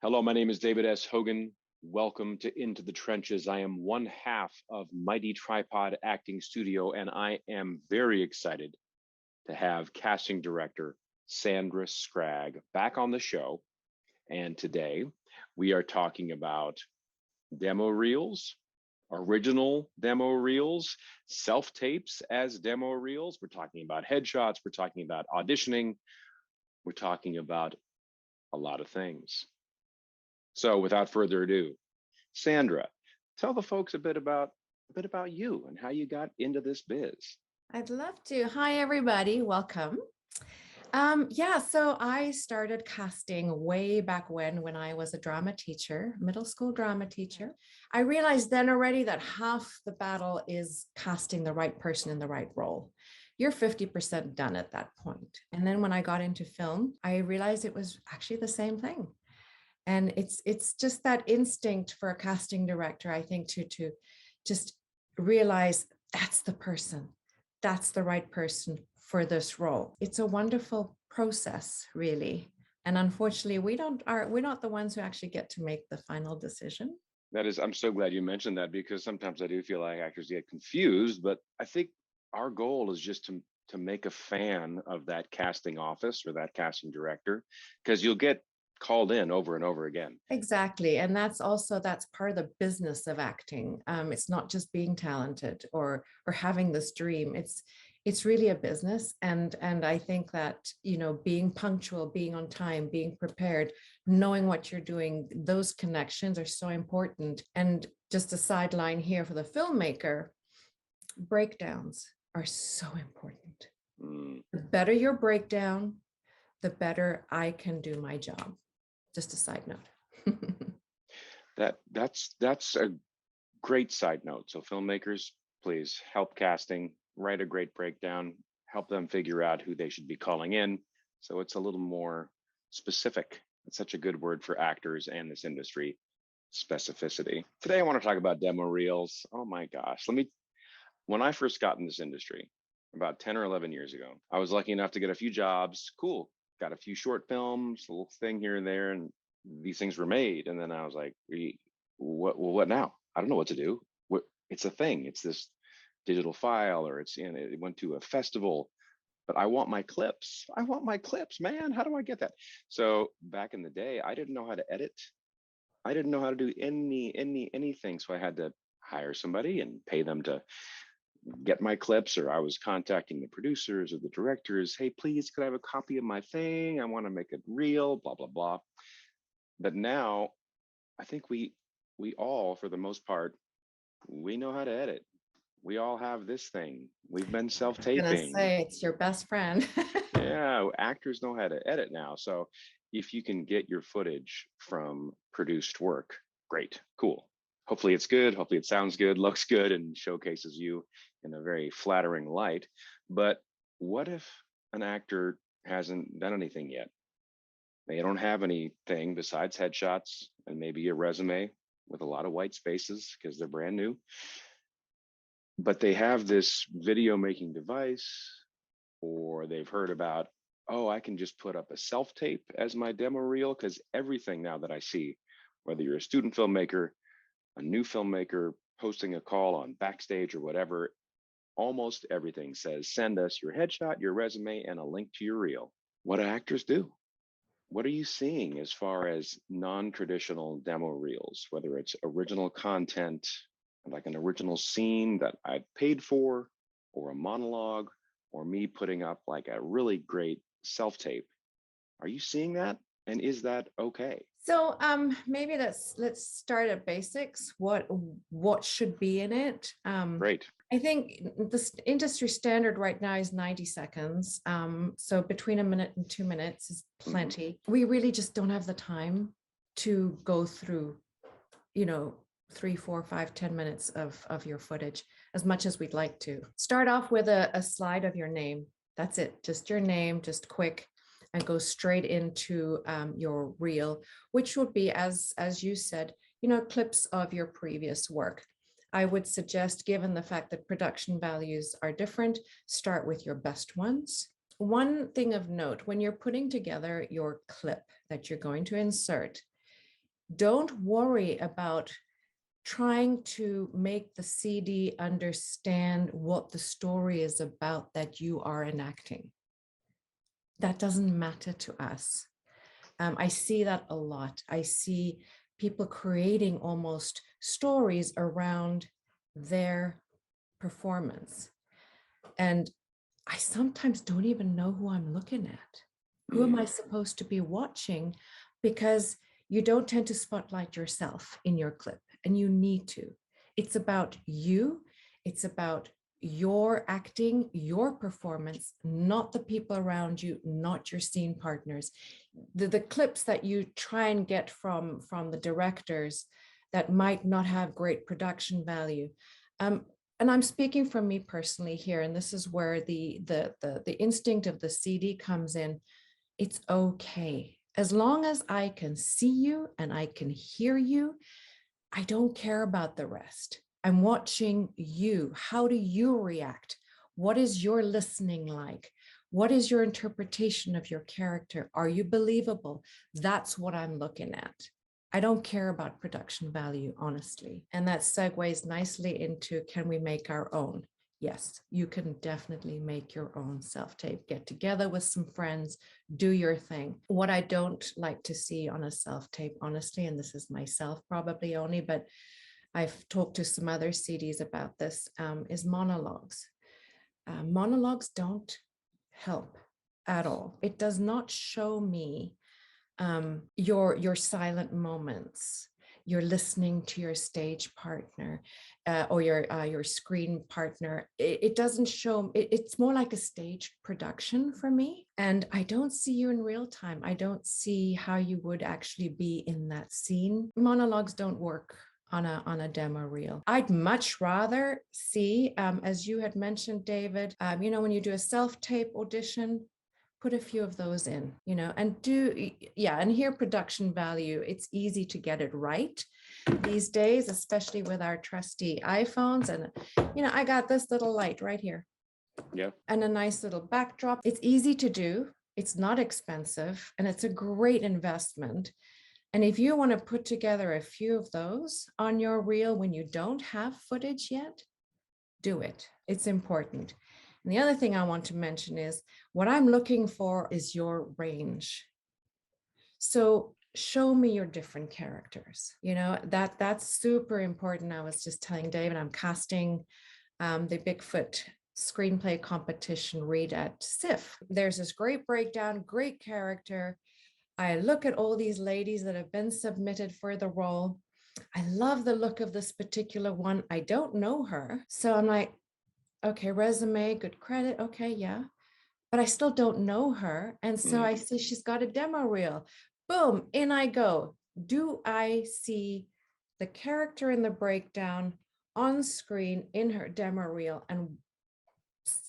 Hello, my name is David S. Hogan. Welcome to Into the Trenches. I am one half of Mighty Tripod Acting Studio, and I am very excited to have casting director Sandra Scragg back on the show. And today we are talking about demo reels, original demo reels, self-tapes as demo reels. We're talking about headshots. We're talking about auditioning. We're talking about a lot of things. So without further ado, Sandra, tell the folks a bit about you and how you got into this biz. I'd love to. Hi, everybody. Welcome. So I started casting way back when I was a drama teacher, middle school drama teacher. I realized then already that half the battle is casting the right person in the right role. You're 50% done at that point. And then when I got into film, I realized it was actually the same thing. And it's just that instinct for a casting director, I think, to just realize that's the person, that's the right person for this role. It's a wonderful process, really. And unfortunately, we're not the ones who actually get to make the final decision. That is, I'm so glad you mentioned that, because sometimes I do feel like actors get confused, but I think our goal is just to make a fan of that casting office or that casting director, because you'll get called in over and over again. Exactly. And that's part of the business of acting. It's not just being talented or having this dream. It's really a business. And I think that, being punctual, being on time, being prepared, knowing what you're doing, those connections are so important. And just a sideline here for the filmmaker, breakdowns are so important. The better your breakdown, the better I can do my job. Just a side note. That's a great side note. So filmmakers, please help casting, write a great breakdown, help them figure out who they should be calling in. So it's a little more specific. It's such a good word for actors and this industry, specificity. Today I want to talk about demo reels. Oh my gosh. When I first got in this industry about 10 or 11 years ago, I was lucky enough to get a few jobs. Cool. Got a few short films, a little thing here and there, and these things were made. And then I was like, what now? I don't know what to do. It's a thing. It's this digital file, or it went to a festival, but I want my clips. I want my clips, man. How do I get that? So back in the day, I didn't know how to edit. I didn't know how to do anything. So I had to hire somebody and pay them to get my clips, or I was contacting the producers or the directors. Hey, please, could I have a copy of my thing? I want to make it real, blah, blah, blah. But now I think we all, for the most part, we know how to edit. We all have this thing. We've been self-taping. I'm gonna say it's your best friend. Yeah, actors know how to edit now. So if you can get your footage from produced work, great, cool. Hopefully it's good. Hopefully it sounds good, looks good, and showcases you in a very flattering light. But what if an actor hasn't done anything yet? They don't have anything besides headshots and maybe a resume with a lot of white spaces because they're brand new. But they have this video making device, or they've heard about, oh, I can just put up a self-tape as my demo reel, because everything now that I see, whether you're a student filmmaker, a new filmmaker posting a call on Backstage or whatever, almost everything says, send us your headshot, your resume, and a link to your reel. What do actors do? What are you seeing as far as non-traditional demo reels, whether it's original content, like an original scene that I paid for, or a monologue, or me putting up like a really great self-tape? Are you seeing that? And is that okay? So maybe let's start at basics. What should be in it? Great. I think the industry standard right now is 90 seconds. So between a minute and 2 minutes is plenty. Mm-hmm. We really just don't have the time to go through, 3, 4, 5, 10 minutes of your footage as much as we'd like to. Start off with a slide of your name. That's it. Just your name, just quick, and go straight into your reel, which would be, as you said, clips of your previous work. I would suggest, given the fact that production values are different, start with your best ones. One thing of note, when you're putting together your clip that you're going to insert, Don't worry about trying to make the CD understand what the story is about that you are enacting. That doesn't matter to us. I see that a lot. I see people creating almost stories around their performance. And I sometimes don't even know who I'm looking at. Who am I supposed to be watching? Because you don't tend to spotlight yourself in your clip, and you need to. It's about you. It's about your acting, your performance, not the people around you, not your scene partners. The clips that you try and get from the directors that might not have great production value. And I'm speaking from me personally here, and this is where the instinct of the CD comes in. It's okay. As long as I can see you and I can hear you, I don't care about the rest. I'm watching you. How do you react? What is your listening like? What is your interpretation of your character? Are you believable? That's what I'm looking at. I don't care about production value, honestly. And that segues nicely into, can we make our own? Yes, you can definitely make your own self-tape. Get together with some friends, do your thing. What I don't like to see on a self-tape, honestly, and this is myself probably only, but I've talked to some other CDs about this, is monologues. Monologues don't help at all. It does not show me your silent moments. You're listening to your stage partner or your screen partner. It doesn't show. It's more like a stage production for me. And I don't see you in real time. I don't see how you would actually be in that scene. Monologues don't work on a demo reel. I'd much rather see, as you had mentioned, David, when you do a self-tape audition, put a few of those in, and and here production value, it's easy to get it right these days, especially with our trusty iPhones. And, I got this little light right here. Yeah. And a nice little backdrop. It's easy to do. It's not expensive, and it's a great investment. And if you want to put together a few of those on your reel when you don't have footage yet, do it. It's important. And the other thing I want to mention is what I'm looking for is your range. So show me your different characters. That's super important. I was just telling David, I'm casting the Bigfoot screenplay competition read at SIF. There's this great breakdown, great character. I look at all these ladies that have been submitted for the role. I love the look of this particular one. I don't know her. So I'm like, okay, resume, good credit. Okay, yeah. But I still don't know her. And so I see she's got a demo reel. Boom, in I go. Do I see the character in the breakdown on screen in her demo reel? And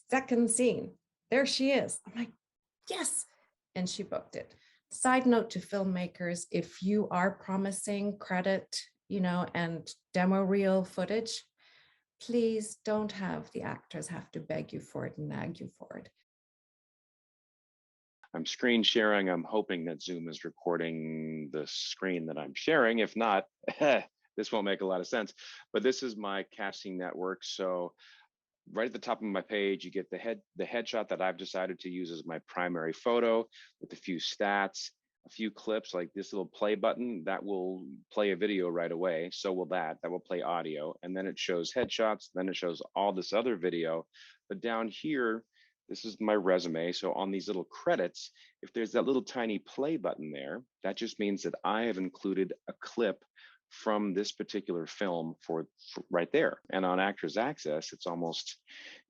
second scene, there she is. I'm like, yes. And she booked it. Side note to filmmakers, if you are promising credit, and demo reel footage, please don't have the actors have to beg you for it and nag you for it. I'm screen sharing. I'm hoping that Zoom is recording the screen that I'm sharing. If not, this won't make a lot of sense. But this is my casting network. So right at the top of my page, you get the headshot that I've decided to use as my primary photo with a few stats, a few clips, like this little play button that will play a video right away. So will that will play audio. And then it shows headshots. Then it shows all this other video. But down here, this is my resume. So on these little credits, if there's that little tiny play button there, that just means that I have included a clip from this particular film for right there. And on Actors Access, it's almost,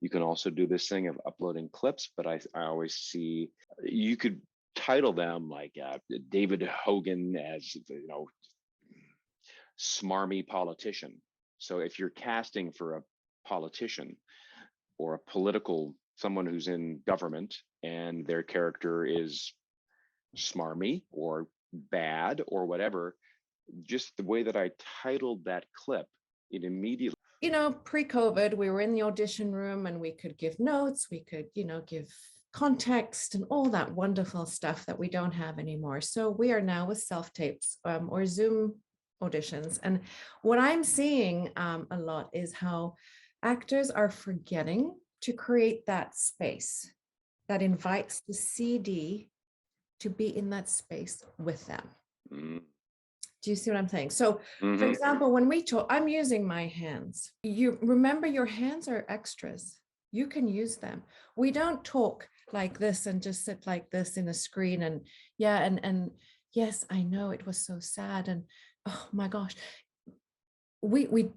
you can also do this thing of uploading clips, but I always see, you could title them like David Hogan as, smarmy politician. So if you're casting for a politician or a political, someone who's in government and their character is smarmy or bad or whatever, just the way that I titled that clip, it immediately. Pre-COVID, we were in the audition room and we could give notes. We could, give context and all that wonderful stuff that we don't have anymore. So we are now with self-tapes or Zoom auditions. And what I'm seeing a lot is how actors are forgetting to create that space that invites the CD to be in that space with them. Mm. Do you see what I'm saying? So, for Mm-hmm. example, when we talk, I'm using my hands. You remember your hands are extras. You can use them. We don't talk like this and just sit like this in a screen. And yeah, and yes, I know it was so sad. And oh my gosh, we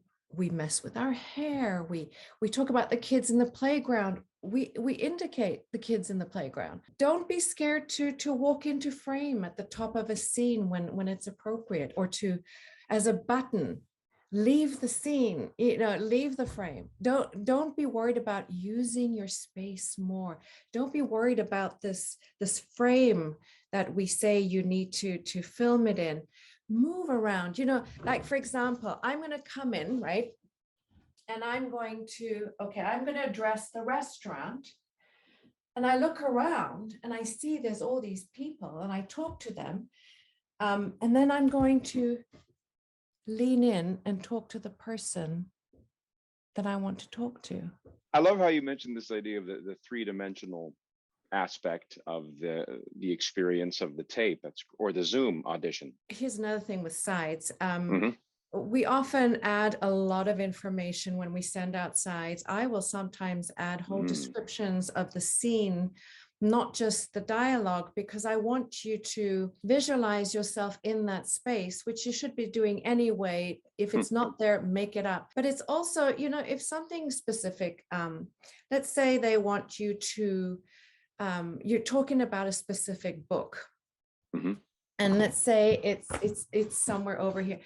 mess with our hair. We talk about the kids in the playground. We indicate the kids in the playground. Don't be scared to walk into frame at the top of a scene when it's appropriate, or to, as a button, leave the scene, leave the frame. Don't be worried about using your space more. Don't be worried about this frame that we say you need to film it in. Move around, like, for example, I'm going to come in, right? And I'm going to address the restaurant. And I look around and I see there's all these people and I talk to them. And then I'm going to lean in and talk to the person that I want to talk to. I love how you mentioned this idea of the three-dimensional aspect of the experience of the tape, or the Zoom audition. Here's another thing with sides. Mm-hmm. We often add a lot of information when we send out sides. I will sometimes add whole descriptions of the scene, not just the dialogue, because I want you to visualize yourself in that space, which you should be doing anyway. If it's not there, make it up. But it's also, if something specific, let's say they want you to, you're talking about a specific book. Mm-hmm. And let's say it's somewhere over here,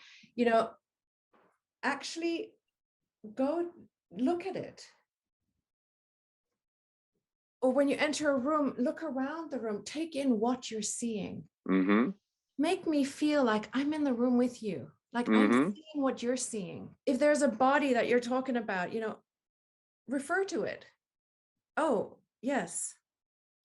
actually go look at it. Or when you enter a room, look around the room, take in what you're seeing. Mm-hmm. Make me feel like I'm in the room with you, like I'm seeing what you're seeing. If there's a body that you're talking about, refer to it. Oh, yes.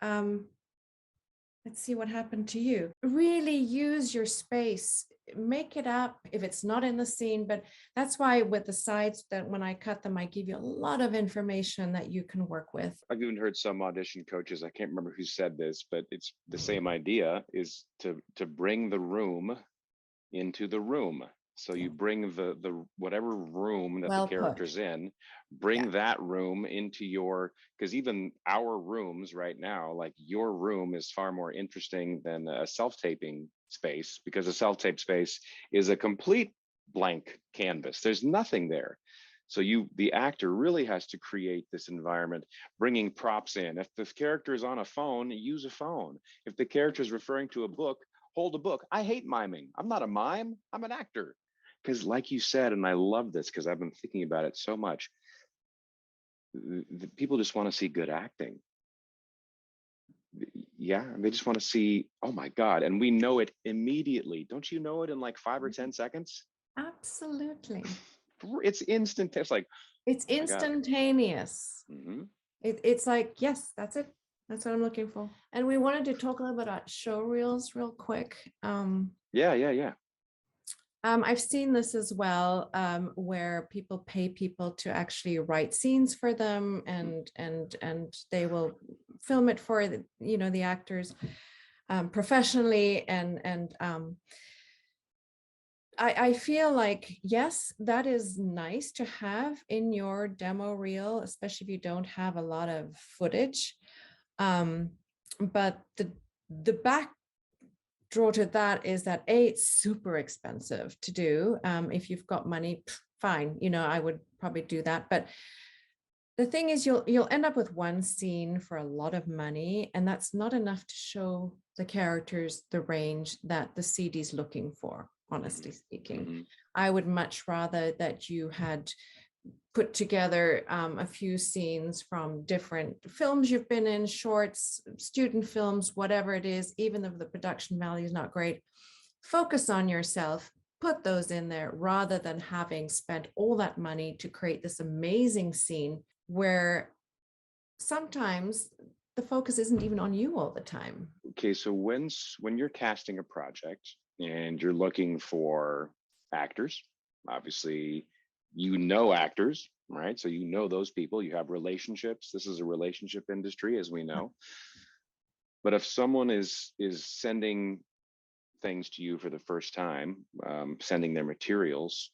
Let's see what happened to you. Really use your space, make it up if it's not in the scene. But that's why with the sides, that when I cut them, I give you a lot of information that you can work with. I've even heard some audition coaches, I can't remember who said this, but it's the same idea, is to bring the room into the room. So you bring the whatever room that the character's in, bring that room into because even our rooms right now, like your room is far more interesting than a self-taping space, because a self-tape space is a complete blank canvas. There's nothing there. So the actor really has to create this environment, bringing props in. If the character is on a phone, use a phone. If the character is referring to a book, hold a book. I hate miming. I'm not a mime. I'm an actor. Because like you said, and I love this because I've been thinking about it so much, the people just want to see good acting. Yeah, they just want to see, oh my God. And we know it immediately. Don't you know it in like 5 or 10 seconds? Absolutely. It's instant. It's like, it's instantaneous. Mm-hmm. It's like, yes, that's it. That's what I'm looking for. And we wanted to talk a little bit about show reels real quick. Yeah. I've seen this as well, where people pay people to actually write scenes for them, and they will film it for the actors professionally. And I feel like, yes, that is nice to have in your demo reel, especially if you don't have a lot of footage. But the back draw to that is that it's super expensive to do. If you've got money, fine, I would probably do that. But the thing is, you'll end up with one scene for a lot of money, and that's not enough to show the characters the range that the CD's looking for, honestly speaking. Mm-hmm. I would much rather that you had put together a few scenes from different films you've been in, shorts, student films, whatever it is. Even if the production value is not great, focus on yourself, put those in there, rather than having spent all that money to create this amazing scene where sometimes the focus isn't even on you all the time. Okay, so when you're casting a project and you're looking for actors, obviously you know actors, right? So you know those people, you have relationships. This is a relationship industry, as we know. But if someone is sending things to you for the first time, sending their materials,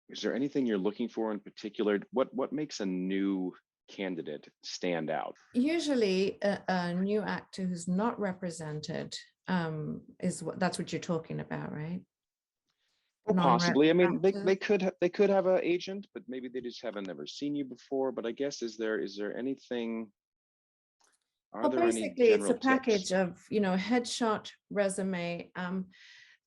is there anything you're looking for in particular? What makes a new candidate stand out? Usually, a new actor who's not represented that's what you're talking about, right? Well, Non-rep possibly. I mean, actors. they could have an agent, but maybe they just haven't never seen you before. But I guess is there anything? Are Well, there any basically, it's a general tips? package of, headshot, resume.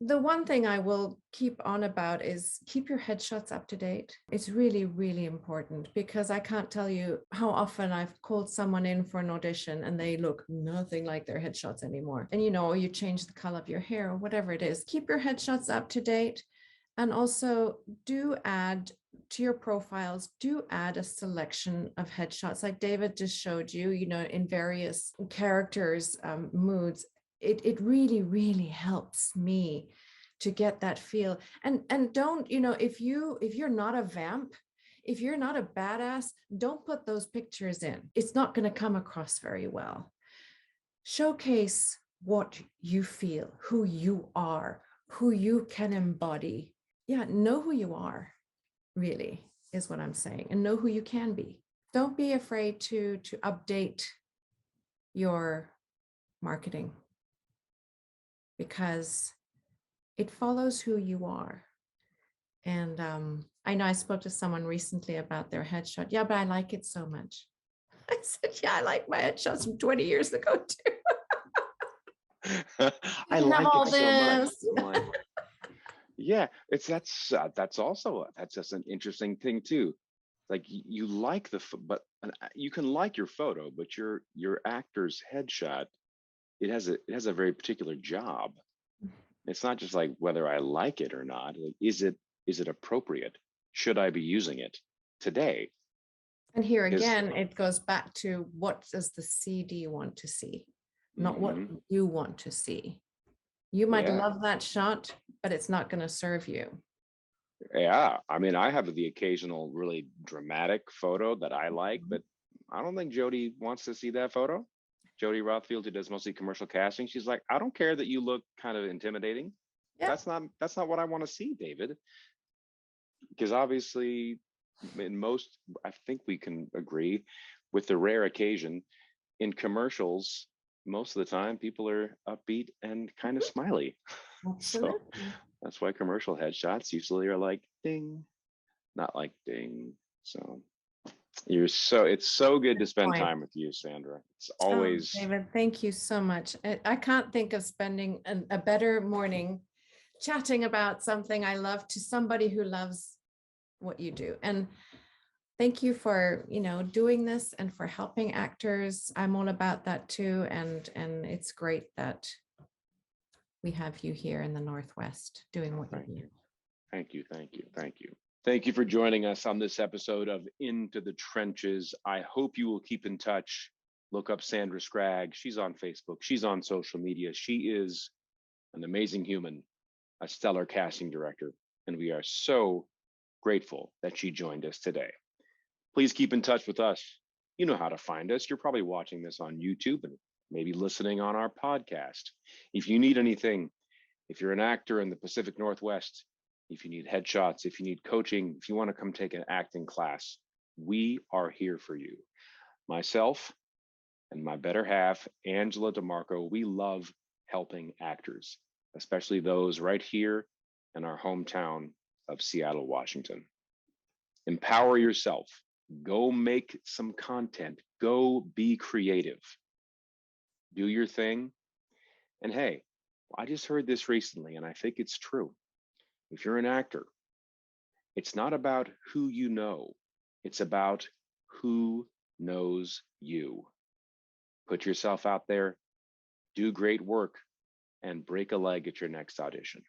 The one thing I will keep on about is keep your headshots up to date. It's really, really important because I can't tell you how often I've called someone in for an audition and they look nothing like their headshots anymore. And, or you change the color of your hair or whatever it is. Keep your headshots up to date. And also do add to your profiles, do add a selection of headshots like David just showed you, in various characters, moods. It really, really helps me to get that feel. And don't, if you're not a vamp, if you're not a badass, don't put those pictures in. It's not going to come across very well. Showcase what you feel, who you are, who you can embody. Yeah, know who you are, really, is what I'm saying, and know who you can be. Don't be afraid to update your marketing because it follows who you are. And I know I spoke to someone recently about their headshot. Yeah, but I like it so much. I said, yeah, I like my headshots from 20 years ago too. I You have like it all so much. this. Yeah, that's also that's just an interesting thing too. Like you like but you can like your photo, but your actor's headshot, it has a very particular job. It's not just like whether I like it or not. Like, is it appropriate? Should I be using it today? And here Because again, it goes back to what does the CD want to see, not what mhm, you want to see. You might yeah, love that shot, but it's not going to serve you. yeah. I mean, I have the occasional really dramatic photo that I like, but I don't think Jody wants to see that photo. Jody Rothfield, who does mostly commercial casting, she's like, I don't care that you look kind of intimidating. Yeah. That's not what I want to see, David. Because obviously, in most, I think we can agree, with the rare occasion in commercials, most of the time people are upbeat and kind of smiley. So Absolutely. that's why commercial headshots usually are like ding, not like ding. So it's so good to spend Point. time with you, Sandra. It's Oh, always David, thank you so much. I can't think of spending a better morning chatting about something I love to somebody who loves what you do. And thank you for, doing this and for helping actors. I'm all about that too. And it's great that we have you here in the Northwest doing what you thank do. you. Thank you. Thank you. Thank you. Thank you for joining us on this episode of Into the Trenches. I hope you will keep in touch. Look up Sandra Scragg. She's on Facebook. She's on social media. She is an amazing human, a stellar casting director, and we are so grateful that she joined us today. Please keep in touch with us. You know how to find us. You're probably watching this on YouTube and maybe listening on our podcast. If you need anything, if you're an actor in the Pacific Northwest, if you need headshots, if you need coaching, if you want to come take an acting class, we are here for you. Myself and my better half, Angela DeMarco, we love helping actors, especially those right here in our hometown of Seattle, Washington. Empower yourself. Go make some content. Go be creative. Do your thing. And hey, I just heard this recently, and I think it's true. If you're an actor, it's not about who you know, it's about who knows you. Put yourself out there, do great work, and break a leg at your next audition.